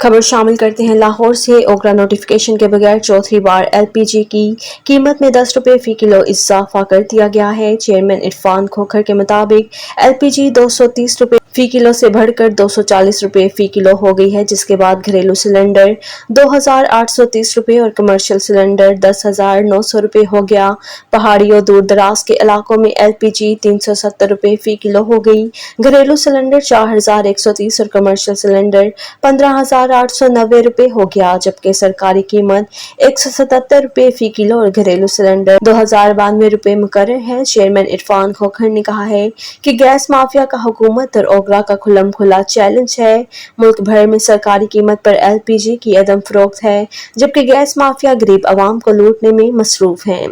खबर शामिल करते हैं लाहौर से। ओगरा नोटिफिकेशन के बगैर चौथी बार LPG की कीमत में 10 रुपये फी किलो इजाफा कर दिया गया है। चेयरमैन इरफान खोखर के मुताबिक LPG 230 रुपये फी किलो से बढ़कर 240 रुपये फी किलो हो गई है, जिसके बाद घरेलू सिलेंडर 2830 रुपये और कमर्शियल सिलेंडर 10,900 रुपये हो गया। पहाड़ी और दूर दराज के इलाकों में LPG 370 रुपये फी किलो हो गई। घरेलू सिलेंडर 4130 और कमर्शियल सिलेंडर 15,890 रुपये हो गया, जबकि सरकारी कीमत 177 रुपये फी किलो और घरेलू सिलेंडर 2092 रुपये मुकर्रर है। चेयरमैन इरफान खोखर ने कहा है कि गैस माफिया का हुकूमत और ओगरा का खुल्लम खुला चैलेंज है। मुल्क भर में सरकारी कीमत पर LPG की अदम फरोख्त है, जबकि गैस माफिया गरीब आवाम को लूटने में मसरूफ हैं।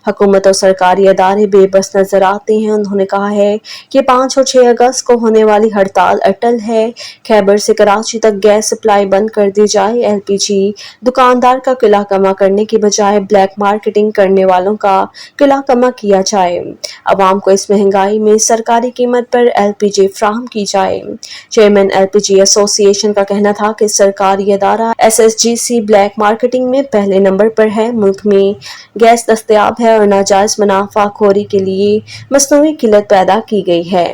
हुकूमत और सरकारी अदारे बेबस नजर आते हैं। उन्होंने कहा है कि 5 और 6 अगस्त को होने वाली हड़ताल अटल है। खैबर से कराची तक गैस सप्लाई बंद कर दी जाए। LPG दुकानदार का किला कमा करने की बजाय ब्लैक मार्केटिंग करने वालों का किला कमा किया जाए। अवाम को इस महंगाई में सरकारी कीमत पर LPG फ्राहम की जाए। चेयरमैन LPG एसोसिएशन का कहना था कि सरकारी अदारा SSGC ब्लैक मार्केटिंग में पहले नंबर पर है। मुल्क में गैस दस्तयाब है और नाजायज मुनाफाखोरी के लिए मसनूई किल्लत पैदा की गई है।